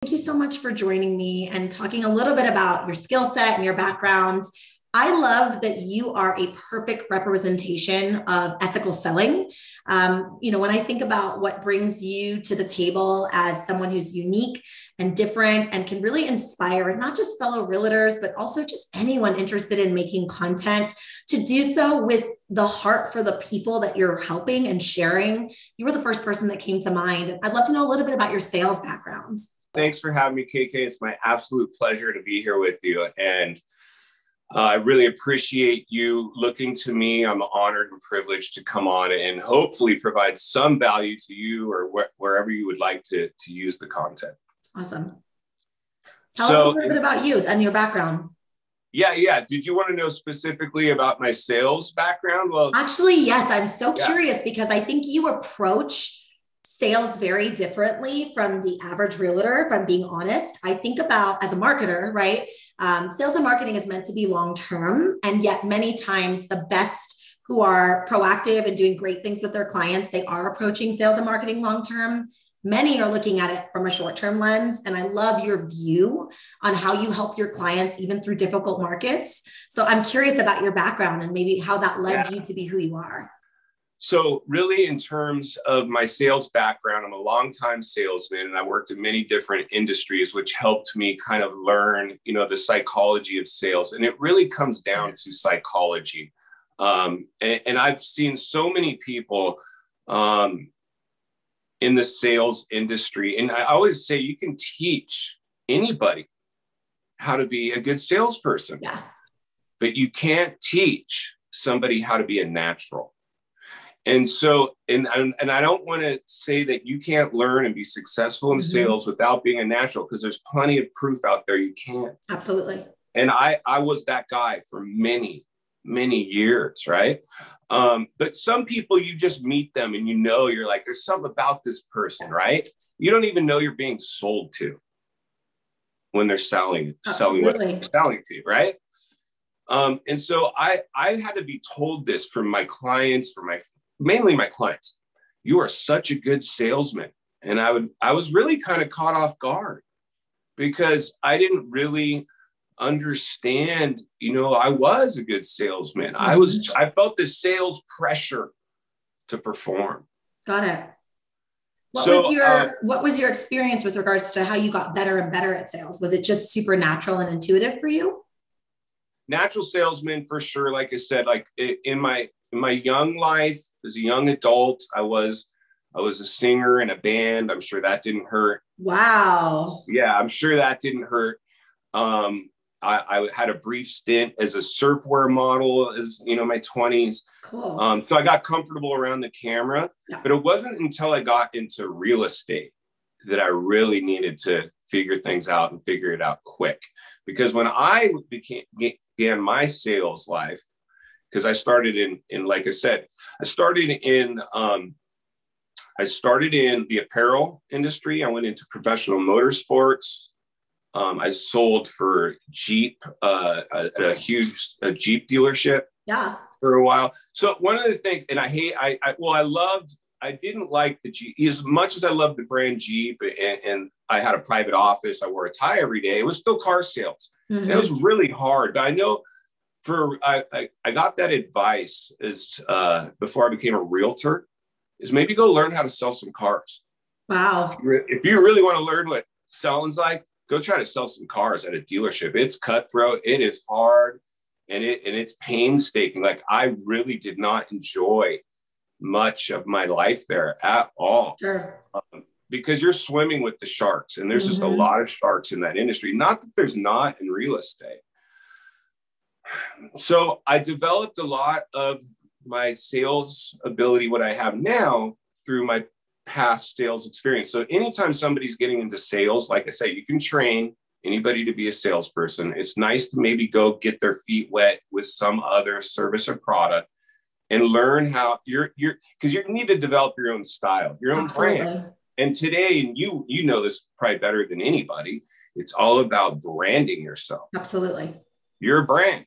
Thank you so much for joining me and talking a little bit about your skill set and your backgrounds. I love that you are a perfect representation of ethical selling. When I think about what brings you to the table as someone who's unique and different and can really inspire not just fellow realtors, but also just anyone interested in making content to do so with the heart for the people that you're helping and sharing. You were the first person that came to mind. I'd love to know a little bit about your sales backgrounds. Thanks for having me, KK. It's my absolute pleasure to be here with you. And I really appreciate you looking to me. I'm honored and privileged to come on and hopefully provide some value to you or wherever you would like to use the content. Awesome. Tell us a little bit about you and your background. Yeah. Did you want to know specifically about my sales background? Well, actually, yes. I'm so curious because I think you approach sales very differently from the average realtor, if I'm being honest. I think about as a marketer, right? Sales and marketing is meant to be long-term. And yet many times the best who are proactive and doing great things with their clients, they are approaching sales and marketing long-term. Many are looking at it from a short-term lens. And I love your view on how you help your clients even through difficult markets. So I'm curious about your background and maybe how that led you to be who you are. So really, in terms of my sales background, I'm a longtime salesman and I worked in many different industries, which helped me kind of learn, the psychology of sales. And it really comes down to psychology. And I've seen so many people in the sales industry. And I always say you can teach anybody how to be a good salesperson, but you can't teach somebody how to be a natural. And so, and I don't want to say that you can't learn and be successful in sales without being a natural, because there's plenty of proof out there you can. Absolutely. And I was that guy for many, many years, right? But some people, you just meet them and you're like, there's something about this person, right? You don't even know you're being sold to when they're selling what they're selling to you, right? And so I had to be told this from my clients, mainly my clients. You are such a good salesman. And I was really kind of caught off guard because I didn't really understand, I was a good salesman. I felt the sales pressure to perform. Got it. What was your experience with regards to how you got better and better at sales? Was it just supernatural and intuitive for you? Natural salesman for sure. Like I said, like in my young life, as a young adult, I was a singer in a band. I'm sure that didn't hurt. Wow. Yeah, I'm sure that didn't hurt. I had a brief stint as a surfwear model as my 20s. Cool. So I got comfortable around the camera, but it wasn't until I got into real estate that I really needed to figure things out and figure it out quick. Because when I began my sales life, because I started in like I said, I started in the apparel industry. I went into professional motorsports. I sold for Jeep, a huge Jeep dealership. Yeah. For a while. So one of the things, and I didn't like the Jeep as much as I loved the brand Jeep, and I had a private office. I wore a tie every day. It was still car sales. And it was really hard, but I know. I got that advice before I became a realtor is maybe go learn how to sell some cars. Wow. If you really want to learn what selling's like, go try to sell some cars at a dealership. It's cutthroat. It is hard and it's painstaking. Like I really did not enjoy much of my life there at all. Sure. Because you're swimming with the sharks and there's just a lot of sharks in that industry. Not that there's not in real estate. So I developed a lot of my sales ability, what I have now, through my past sales experience. So anytime somebody's getting into sales, like I say, you can train anybody to be a salesperson. It's nice to maybe go get their feet wet with some other service or product and learn how because you need to develop your own style, your own brand. And today, and you know this probably better than anybody, it's all about branding yourself. Absolutely. You're a brand.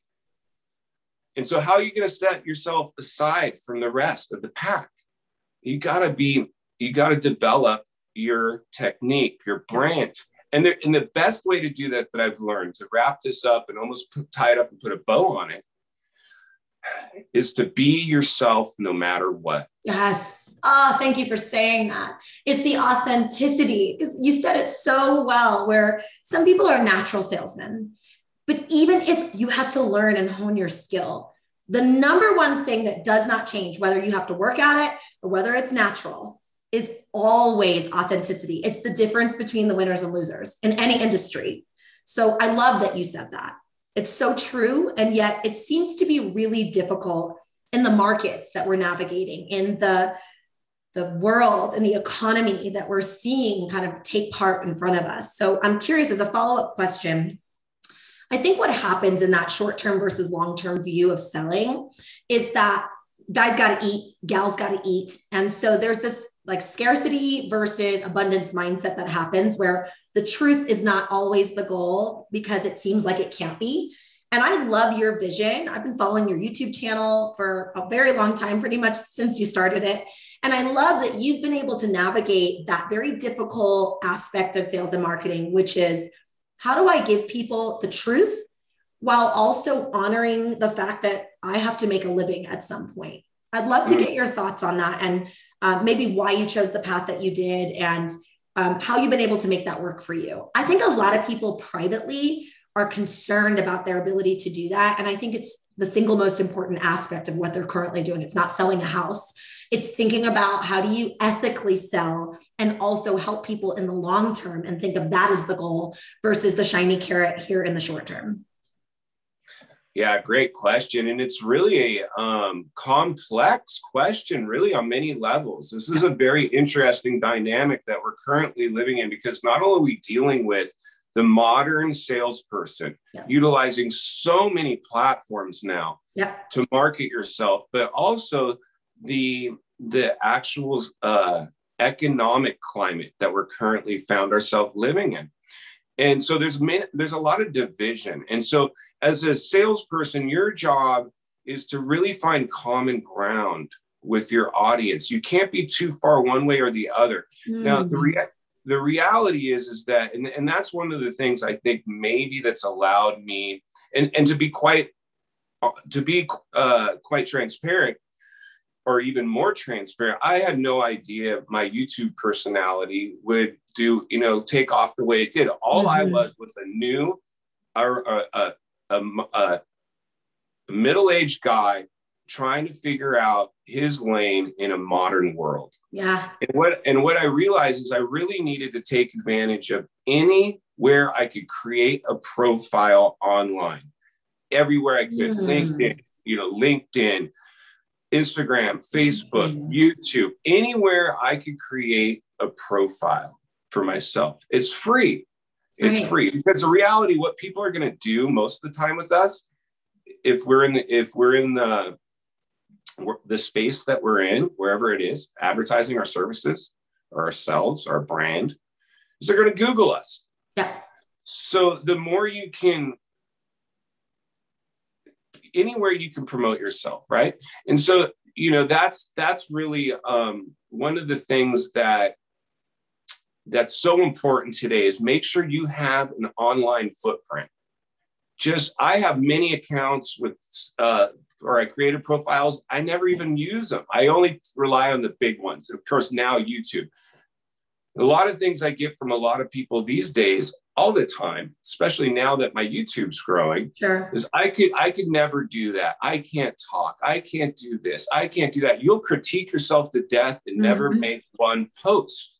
And so how are you going to set yourself aside from the rest of the pack? You got to develop your technique, your brand. And the best way to do that I've learned, to wrap this up and almost tie it up and put a bow on it, is to be yourself no matter what. Yes. Oh, thank you for saying that. It's the authenticity. You said it so well, where some people are natural salesmen, but even if you have to learn and hone your skill, the number one thing that does not change, whether you have to work at it or whether it's natural, is always authenticity. It's the difference between the winners and losers in any industry. So I love that you said that. It's so true. And yet it seems to be really difficult in the markets that we're navigating, in the world and the economy that we're seeing kind of take part in front of us. So I'm curious, as a follow-up question, I think what happens in that short-term versus long-term view of selling is that guys got to eat, gals got to eat. And so there's this like scarcity versus abundance mindset that happens, where the truth is not always the goal because it seems like it can't be. And I love your vision. I've been following your YouTube channel for a very long time, pretty much since you started it. And I love that you've been able to navigate that very difficult aspect of sales and marketing, which is, how do I give people the truth while also honoring the fact that I have to make a living at some point? I'd love to get your thoughts on that, and maybe why you chose the path that you did, and how you've been able to make that work for you. I think a lot of people privately are concerned about their ability to do that. And I think it's the single most important aspect of what they're currently doing. It's not selling a house. It's thinking about, how do you ethically sell and also help people in the long term, and think of that as the goal versus the shiny carrot here in the short term. Yeah, great question. And it's really a complex question, really, on many levels. This is a very interesting dynamic that we're currently living in, because not only are we dealing with the modern salesperson utilizing so many platforms now to market yourself, but also the actual economic climate that we're currently found ourselves living in. And so there's a lot of division. And so as a salesperson, your job is to really find common ground with your audience. You can't be too far one way or the other. Now, the reality is that, and that's one of the things I think maybe that's allowed me, and to be quite transparent, or even more transparent, I had no idea my YouTube personality would take off the way it did. All I was a middle-aged guy trying to figure out his lane in a modern world. Yeah. And what I realized is I really needed to take advantage of anywhere I could create a profile online, everywhere I could. LinkedIn, Instagram, Facebook, YouTube, anywhere I could create a profile for myself. It's free. It's free, because the reality, what people are going to do most of the time with us, if we're in the space that we're in, wherever it is, advertising our services or ourselves, our brand, is they're going to Google us. Yeah. So the more you can, anywhere you can promote yourself, right? And so, that's really one of the things that's so important today, is make sure you have an online footprint. I have many accounts with, or I created profiles. I never even use them. I only rely on the big ones. Of course, now YouTube. A lot of things I get from a lot of people these days, all the time, especially now that my YouTube's growing, is I could never do that. I can't talk. I can't do this. I can't do that. You'll critique yourself to death and never make one post.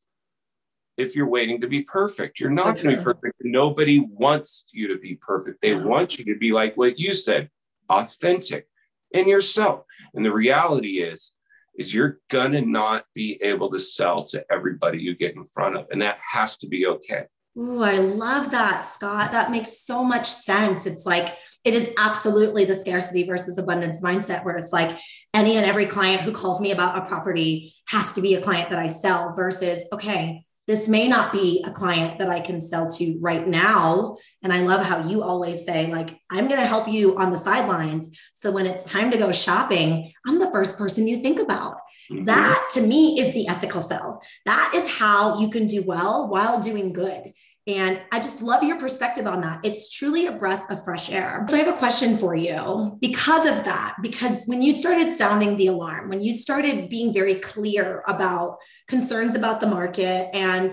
If you're waiting to be perfect, you're not going to be perfect. Nobody wants you to be perfect. They want you to be like what you said, authentic in yourself. And the reality is you're going to not be able to sell to everybody you get in front of. And that has to be okay. Ooh, I love that, Scott. That makes so much sense. It's like, it is absolutely the scarcity versus abundance mindset, where it's like any and every client who calls me about a property has to be a client that I sell, versus, okay, this may not be a client that I can sell to right now. And I love how you always say, like, I'm going to help you on the sidelines. So when it's time to go shopping, I'm the first person you think about. Mm-hmm. That to me is the ethical sell. That is how you can do well while doing good. And I just love your perspective on that. It's truly a breath of fresh air. So I have a question for you because of that, because when you started sounding the alarm, when you started being very clear about concerns about the market, and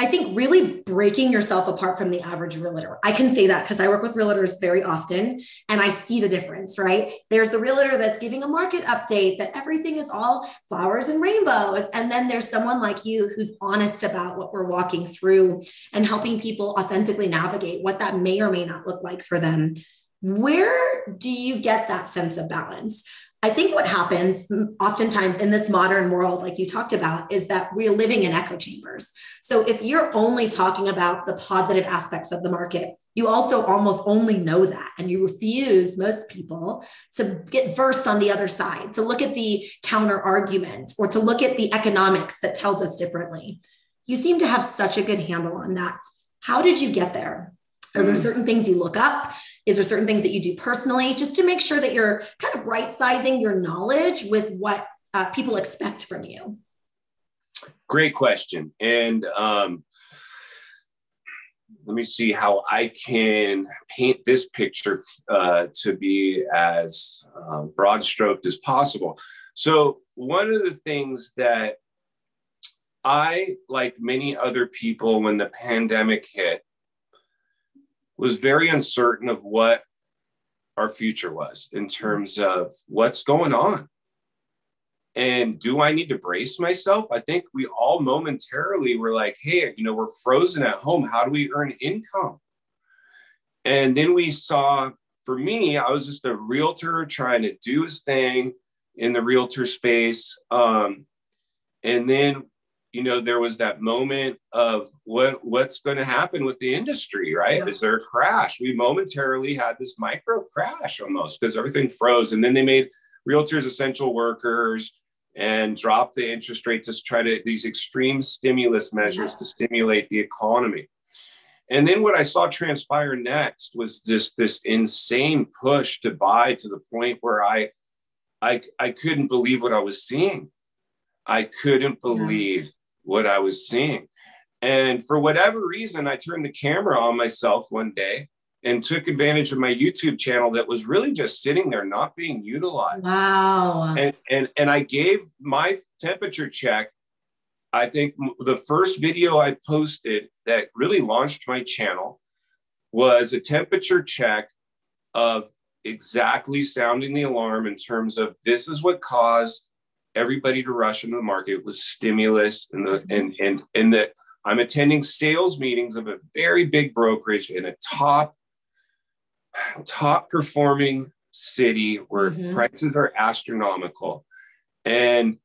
I think really breaking yourself apart from the average realtor. I can say that because I work with realtors very often and I see the difference, right? There's the realtor that's giving a market update that everything is all flowers and rainbows. And then there's someone like you who's honest about what we're walking through and helping people authentically navigate what that may or may not look like for them. Where do you get that sense of balance? I think what happens oftentimes in this modern world, like you talked about, is that we're living in echo chambers. So if you're only talking about the positive aspects of the market, you also almost only know that. And you refuse, most people, to get versed on the other side, to look at the counter argument or to look at the economics that tells us differently. You seem to have such a good handle on that. How did you get there? Are there certain things you look up? Is there certain things that you do personally just to make sure that you're kind of right sizing your knowledge with what people expect from you? Great question. And let me see how I can paint this picture to be as broad stroked as possible. So one of the things that I, like many other people, when the pandemic hit, was very uncertain of what our future was in terms of what's going on. And do I need to brace myself? I think we all momentarily were like, hey, we're frozen at home. How do we earn income? And then we saw, for me, I was just a realtor trying to do his thing in the realtor space. And then there was that moment of what's going to happen with the industry, right? Yeah. Is there a crash? We momentarily had this micro crash almost because everything froze. And then they made realtors essential workers and dropped the interest rate to try to these extreme stimulus measures to stimulate the economy. And then what I saw transpire next was just this insane push to buy to the point where I couldn't believe what I was seeing. I couldn't believe what I was seeing. And for whatever reason, I turned the camera on myself one day and took advantage of my YouTube channel that was really just sitting there, not being utilized. Wow. And I gave my temperature check. I think the first video I posted that really launched my channel was a temperature check of exactly sounding the alarm in terms of this is what caused everybody to rush into the market was stimulus and that I'm attending sales meetings of a very big brokerage in a top performing city where prices are astronomical. And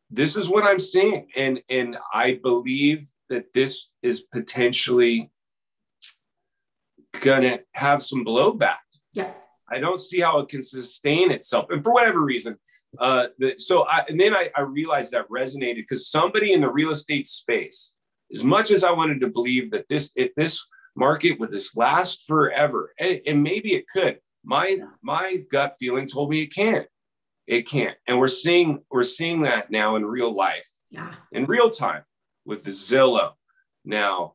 this is what I'm seeing. And I believe that this is potentially going to have some blowback. Yeah. I don't see how it can sustain itself. And for whatever reason, I realized that resonated because somebody in the real estate space, as much as I wanted to believe that this market would just last forever, and maybe it could, my gut feeling told me it can't. And we're seeing that now in real life, in real time with the Zillow now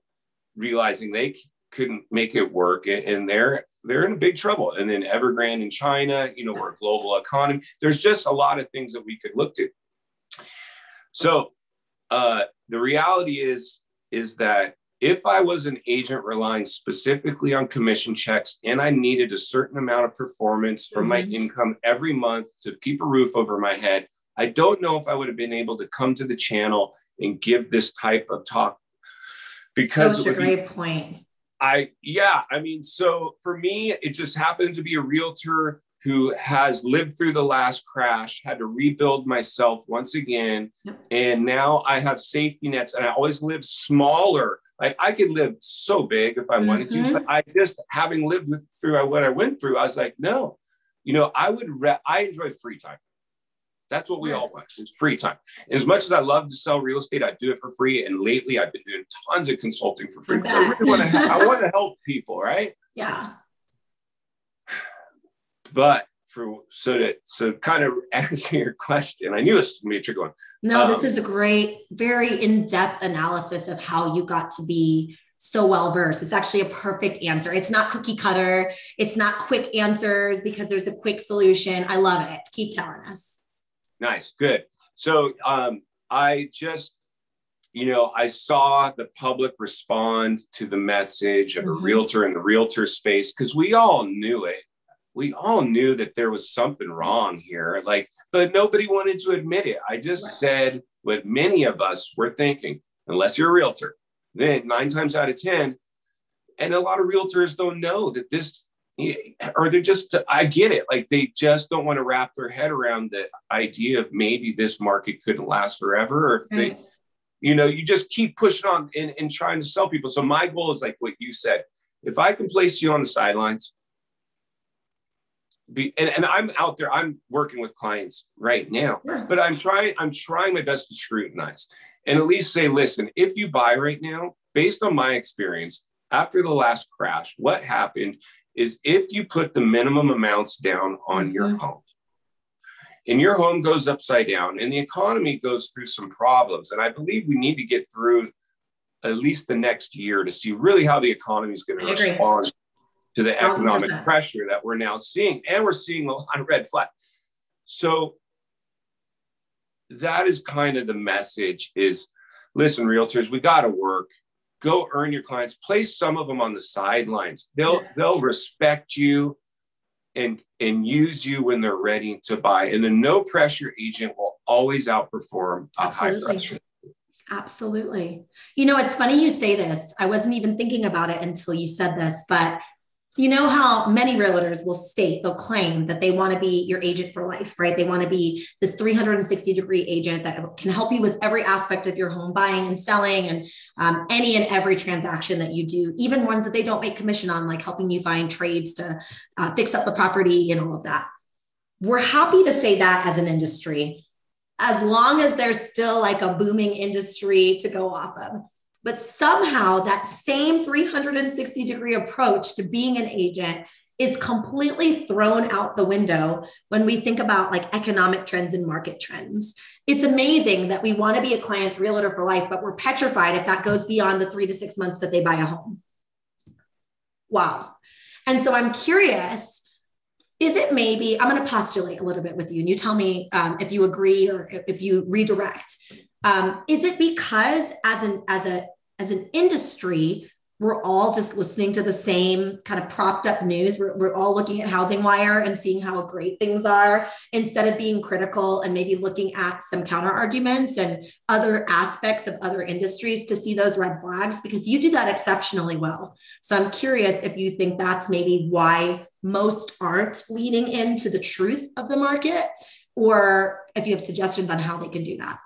realizing they couldn't make it work, and they're in big trouble. And then Evergrande in China, we're a global economy. There's just a lot of things that we could look to. So the reality is that if I was an agent relying specifically on commission checks and I needed a certain amount of performance from my income every month to keep a roof over my head, I don't know if I would have been able to come to the channel and give this type of talk. Because such a great point. So for me, it just happened to be a realtor who has lived through the last crash, had to rebuild myself once again. And now I have safety nets and I always live smaller. Like I could live so big if I wanted to, but I just, having lived through what I went through, I was like, no, I enjoy free time. That's what we all want, is free time. As much as I love to sell real estate, I do it for free. And lately I've been doing tons of consulting for free because I really want to help people, right? Yeah. But so kind of answer your question, I knew this was going to be a tricky one. No, this is a great, very in-depth analysis of how you got to be so well versed. It's actually a perfect answer. It's not cookie cutter. It's not quick answers because there's a quick solution. I love it. Keep telling us. Nice. Good. So I just, I saw the public respond to the message of a realtor in the realtor space, because we all knew it. We all knew that there was something wrong here, but nobody wanted to admit it. I just said what many of us were thinking, unless you're a realtor, then 9 times out of 10, and a lot of realtors don't know that this, or they're just, I get it. Like, they just don't want to wrap their head around the idea of maybe this market couldn't last forever, or if they, you just keep pushing on and trying to sell people. So my goal is like what you said. If I can place you on the sidelines, and I'm out there, I'm working with clients right now, but I'm trying my best to scrutinize and at least say, listen, if you buy right now, based on my experience, after the last crash, what happened is if you put the minimum amounts down on your home, and your home goes upside down and the economy goes through some problems, and I believe we need to get through at least the next year to see really how the economy is going to respond to the economic pressure that we're now seeing. And we're seeing a lot of red flags. So that is kind of the message is, listen, realtors, we got to work. Go earn your clients. Place some of them on the sidelines. They'll respect you and use you when they're ready to buy. And the no pressure agent will always outperform a high pressure. Absolutely. It's funny you say this. I wasn't even thinking about it until you said this, but you know how many realtors they'll claim that they want to be your agent for life, right? They want to be this 360-degree agent that can help you with every aspect of your home buying and selling, and any and every transaction that you do, even ones that they don't make commission on, like helping you find trades to fix up the property and all of that. We're happy to say that as an industry, as long as there's still like a booming industry to go off of. But somehow that same 360-degree approach to being an agent is completely thrown out the window when we think about like economic trends and market trends. It's amazing that we want to be a client's realtor for life, but we're petrified if that goes beyond the 3 to 6 months that they buy a home. Wow. And so I'm curious, is it maybe, I'm going to postulate a little bit with you, and you tell me if you agree or if you redirect. Is it because as an industry, we're all just listening to the same kind of propped up news? We're all looking at Housing Wire and seeing how great things are, instead of being critical and maybe looking at some counter arguments and other aspects of other industries to see those red flags, because you do that exceptionally well. So I'm curious if you think that's maybe why most aren't leaning into the truth of the market, or if you have suggestions on how they can do that.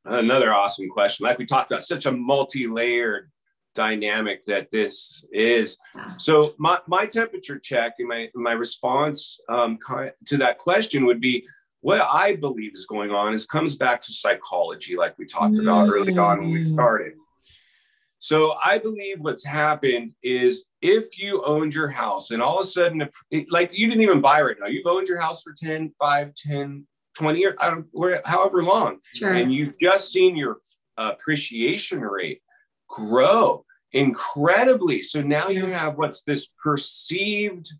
Another awesome question. Like we talked about, such a multi-layered dynamic that this is. So my temperature check and my response to that question would be, what I believe is going on comes back to psychology, like we talked about early on when we started. So I believe what's happened is, if you owned your house and all of a sudden, like you didn't even buy right now, you've owned your house for 10, 5, 10, 20 years, however long, and you've just seen your appreciation rate grow incredibly. So now you have what's this perceived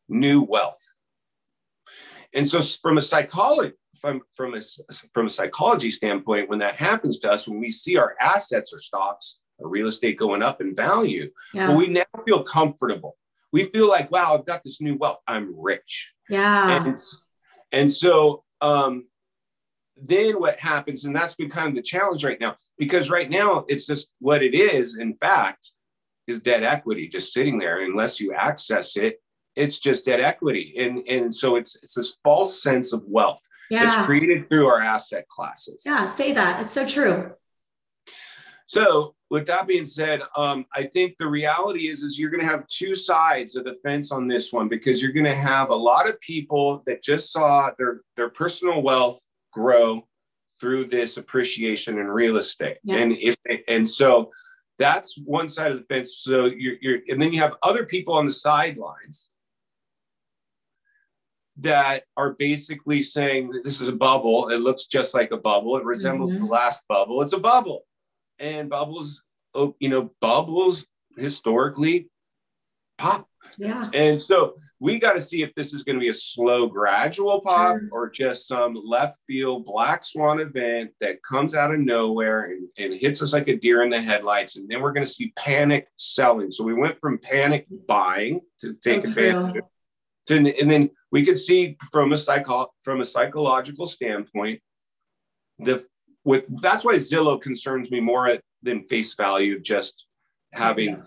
new wealth. And so from a psychology standpoint, when that happens to us, when we see our assets or stocks or real estate going up in value, well, we now feel comfortable. We feel like, wow, I've got this new wealth. I'm rich. And so then what happens, and that's been kind of the challenge right now, because right now it's just what it is, in fact, is dead equity just sitting there. Unless you access it, it's just dead equity. And so it's this false sense of wealth. It's created through our asset classes. Yeah, say that. It's so true. So with that being said, I think the reality is you're going to have two sides of the fence on this one, because you're going to have a lot of people that just saw their personal wealth grow through this appreciation in real estate. And so that's one side of the fence. So and then you have other people on the sidelines that are basically saying that this is a bubble. It looks just like a bubble. It resembles the last bubble. It's a bubble. And bubbles bubbles historically pop. Yeah. And so we got to see if this is going to be a slow, gradual pop or just some left field black swan event that comes out of nowhere and hits us like a deer in the headlights. And then we're going to see panic selling. So we went from panic buying to take advantage of it. And then we could see from a psychological standpoint, that's why Zillow concerns me more than face value, just having,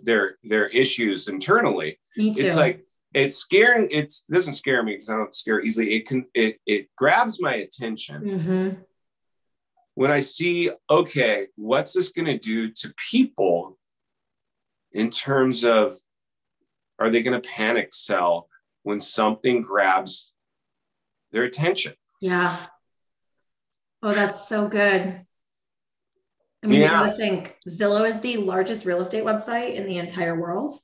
their issues internally. Me too. It's like, it's scary. It doesn't scare me because I don't scare easily. It grabs my attention when I see, okay, what's this going to do to people in terms of, are they going to panic sell when something grabs their attention? Yeah. Oh, that's so good. I mean, you got to think Zillow is the largest real estate website in the entire world,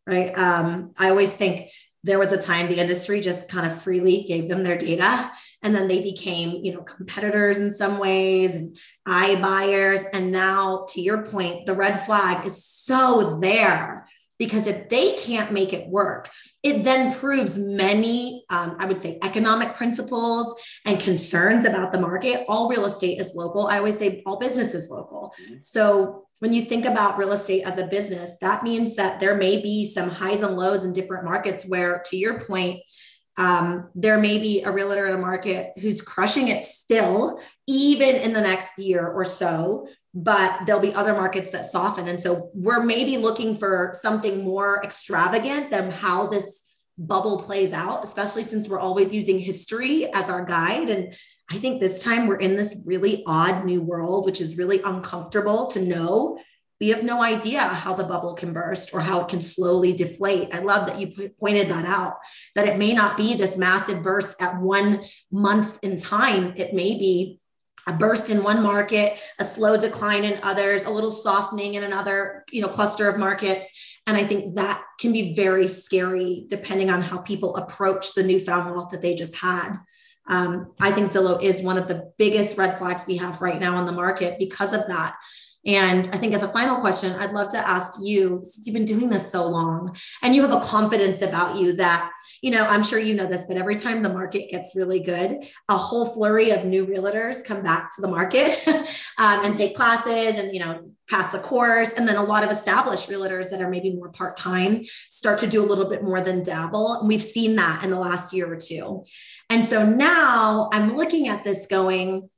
right? I always think there was a time the industry just kind of freely gave them their data, and then they became, competitors in some ways and iBuyers. And now, to your point, the red flag is so there because if they can't make it work, it then proves many, I would say, economic principles and concerns about the market. All real estate is local. I always say all business is local. So when you think about real estate as a business, that means that there may be some highs and lows in different markets where, to your point, there may be a realtor in a market who's crushing it still, even in the next year or so, but there'll be other markets that soften. And so we're maybe looking for something more extravagant than how this bubble plays out, especially since we're always using history as our guide. And I think this time we're in this really odd new world, which is really uncomfortable to know. We have no idea how the bubble can burst or how it can slowly deflate. I love that you pointed that out, that it may not be this massive burst at 1 month in time. It may be a burst in one market, a slow decline in others, a little softening in another, cluster of markets. And I think that can be very scary depending on how people approach the newfound wealth that they just had. I think Zillow is one of the biggest red flags we have right now on the market because of that. And I think as a final question, I'd love to ask you, since you've been doing this so long and you have a confidence about you that, I'm sure you know this, but every time the market gets really good, a whole flurry of new realtors come back to the market and take classes and, pass the course. And then a lot of established realtors that are maybe more part-time start to do a little bit more than dabble. And we've seen that in the last year or two. And so now I'm looking at this going,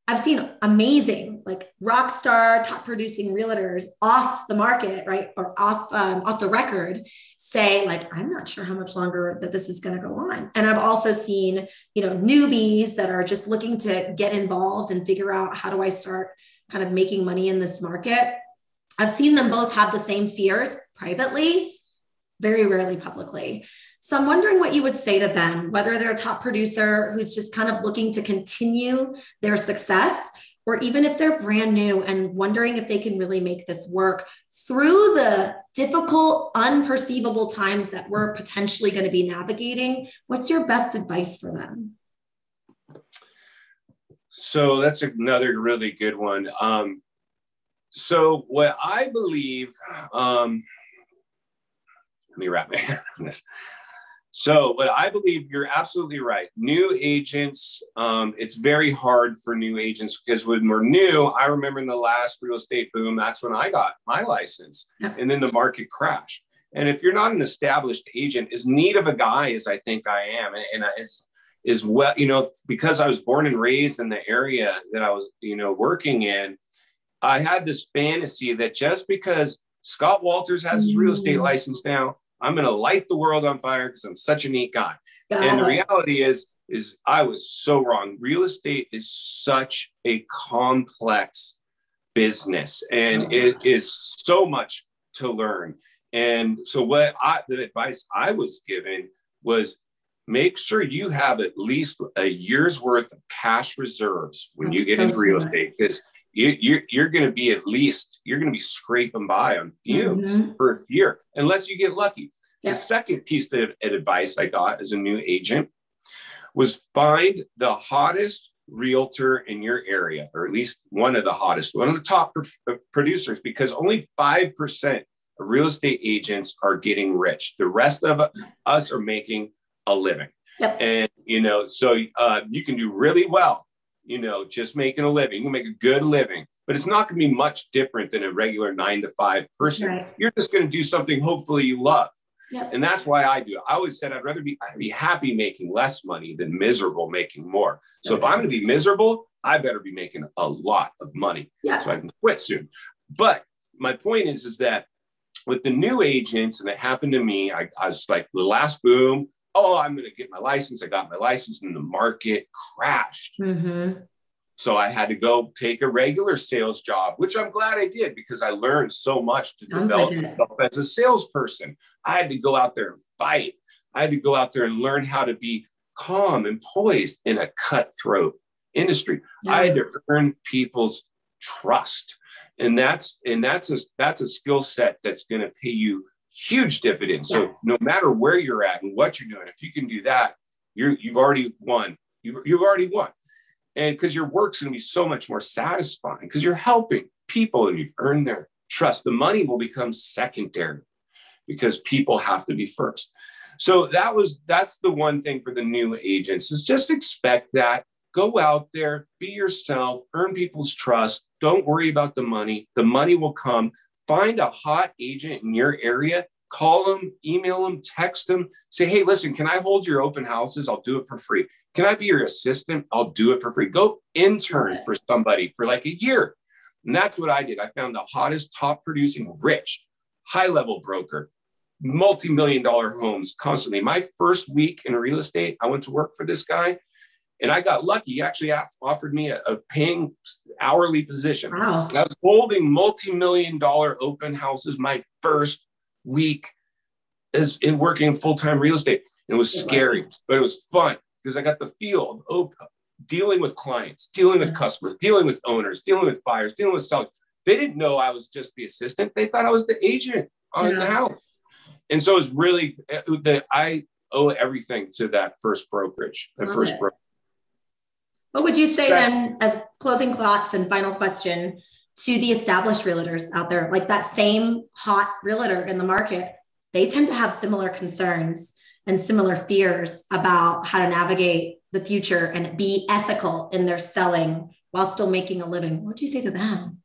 I've seen amazing, like rock star, top producing realtors off the market, right? Or off the record say like, I'm not sure how much longer that this is going to go on. And I've also seen, newbies that are just looking to get involved and figure out how do I start kind of making money in this market. I've seen them both have the same fears privately, very rarely publicly. So I'm wondering what you would say to them, whether they're a top producer who's just kind of looking to continue their success, or even if they're brand new and wondering if they can really make this work through the difficult, unperceivable times that we're potentially going to be navigating. What's your best advice for them? So that's another really good one. So what I believe, let me wrap my head around this. So what I believe, you're absolutely right. New agents, it's very hard for new agents because when we're new, I remember in the last real estate boom, that's when I got my license. And then the market crashed. And if you're not an established agent, as neat of a guy as I think I am, and is well, because I was born and raised in the area that I was, working in, I had this fantasy that just because Scott Walters has his real estate license now, I'm going to light the world on fire because I'm such a neat guy. And the reality is I was so wrong. Real estate is such a complex business and it is so much to learn. And so the advice I was given was make sure you have at least a year's worth of cash reserves when you get into real estate, because you're going to be scraping by on fumes for a year, unless you get lucky. Yeah. The second piece of advice I got as a new agent was find the hottest realtor in your area, or at least one of the top producers, because only 5% of real estate agents are getting rich. The rest of us are making a living. Yep. And, so you can do really well, just making a living. You can make a good living, but it's not going to be much different than a regular 9-to-5 person. Right. You're just going to do something hopefully you love. Yep. And that's why I do it. I always said I'd be happy making less money than miserable making more. So if I'm going to be miserable, I better be making a lot of money so I can quit soon. But my point is that with the new agents, and it happened to me, I was like the last boom. Oh, I'm going to get my license. I got my license and the market crashed. Mm-hmm. So I had to go take a regular sales job, which I'm glad I did because I learned so much to develop myself as a salesperson. I had to go out there and fight. I had to go out there and learn how to be calm and poised in a cutthroat industry. Yeah. I had to earn people's trust. And that's a skill set that's going to pay you huge dividends. Yeah. So no matter where you're at and what you're doing, if you can do that, you've already won. You've already won. And because your work's going to be so much more satisfying because you're helping people and you've earned their trust. The money will become secondary because people have to be first. So that's the one thing for the new agents is just expect that. Go out there, be yourself, earn people's trust. Don't worry about the money. The money will come. Find a hot agent in your area. Call them, email them, text them. Say, hey, listen, can I hold your open houses? I'll do it for free. Can I be your assistant? I'll do it for free. Go intern for somebody for like a year. And that's what I did. I found the hottest, top producing, rich, high-level broker, multi-million-dollar homes constantly. My first week in real estate, I went to work for this guy. And I got lucky. He actually offered me a paying hourly position. Wow. I was holding multi-million-dollar open houses my first week as in working full-time real estate. And it was scary, but it was fun because I got the feel of dealing with clients, dealing with customers, dealing with owners, dealing with buyers, dealing with sellers. They didn't know I was just the assistant. They thought I was the agent on the house. And so it was really that I owe everything to that first brokerage, What would you say then as closing thoughts and final question to the established realtors out there, like that same hot realtor in the market? They tend to have similar concerns and similar fears about how to navigate the future and be ethical in their selling while still making a living. What would you say to them?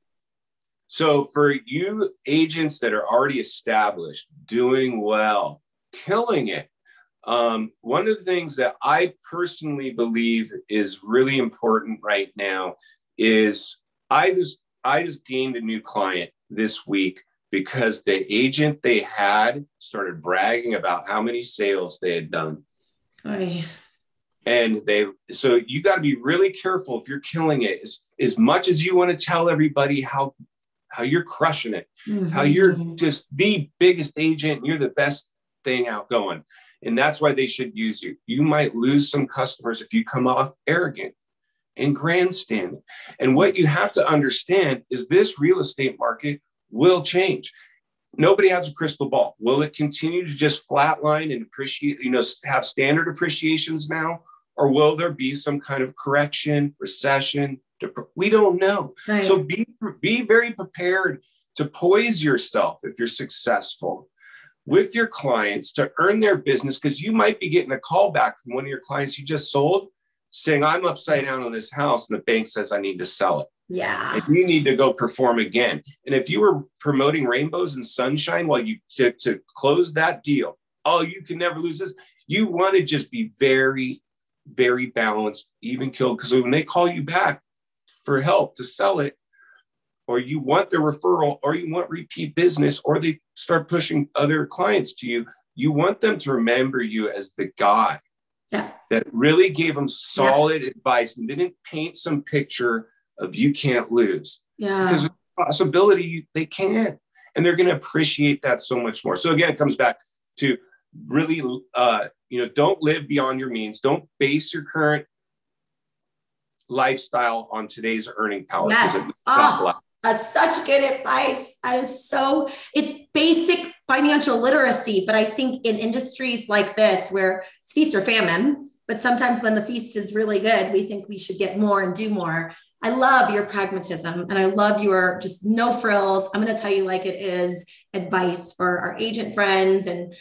So for you agents that are already established, doing well, killing it, one of the things that I personally believe is really important right now is I just gained a new client this week because the agent they had started bragging about how many sales they had done. Oy. And so you got to be really careful if you're killing it as much as you want to tell everybody how you're crushing it, how you're just the biggest agent, and you're the best thing out going. And that's why they should use you. You might lose some customers if you come off arrogant and grandstanding. And what you have to understand is this real estate market will change. Nobody has a crystal ball. Will it continue to just flatline and appreciate, have standard appreciations now? Or will there be some kind of correction, recession? We don't know. Right. So be very prepared to poise yourself if you're successful with your clients to earn their business, because you might be getting a call back from one of your clients you just sold saying, I'm upside down on this house and the bank says I need to sell it. Yeah. And you need to go perform again. And if you were promoting rainbows and sunshine while you to close that deal, oh, you can never lose this. You want to just be very, very balanced, even killed. Because when they call you back for help to sell it, or you want the referral, or you want repeat business, or they start pushing other clients to you, you want them to remember you as the guy that really gave them solid advice and didn't paint some picture of you can't lose. Yeah. Because there's a possibility they can, and they're going to appreciate that so much more. So again, it comes back to really, don't live beyond your means. Don't base your current lifestyle on today's earning power. Yes. That's such good advice. It's basic financial literacy, but I think in industries like this where it's feast or famine, but sometimes when the feast is really good, we think we should get more and do more. I love your pragmatism and I love your just no frills. I'm going to tell you like it is advice for our agent friends and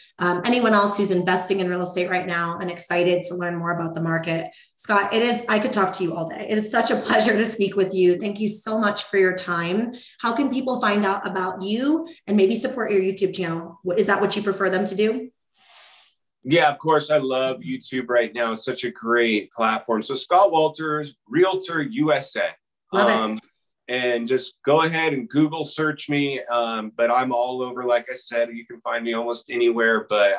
anyone else who's investing in real estate right now and excited to learn more about the market. Scott, I could talk to you all day. It is such a pleasure to speak with you. Thank you so much for your time. How can people find out about you and maybe support your YouTube channel? Is that what you prefer them to do? Yeah, of course. I love YouTube right now. It's such a great platform. So Scott Walters, Realtor USA. Love it. And just go ahead and Google search me. But I'm all over. Like I said, you can find me almost anywhere. But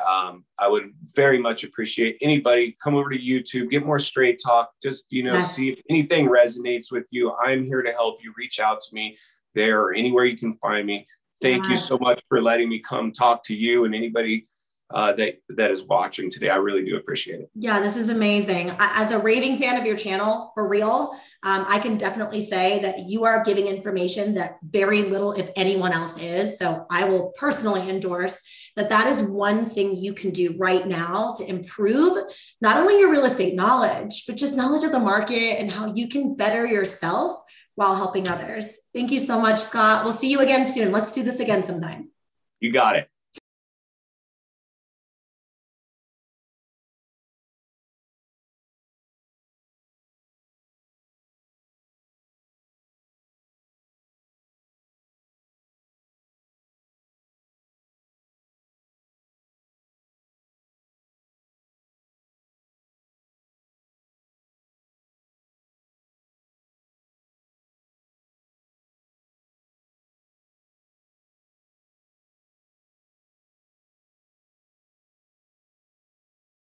I would very much appreciate anybody come over to YouTube, get more straight talk. Just, Yes. See if anything resonates with you. I'm here to help you. Reach out to me there or anywhere you can find me. Thank you so much for letting me come talk to you and anybody that is watching today. I really do appreciate it. Yeah, this is amazing. As a raving fan of your channel, for real, I can definitely say that you are giving information that very little, if anyone else is. So I will personally endorse that is one thing you can do right now to improve not only your real estate knowledge, but just knowledge of the market and how you can better yourself while helping others. Thank you so much, Scott. We'll see you again soon. Let's do this again sometime. You got it.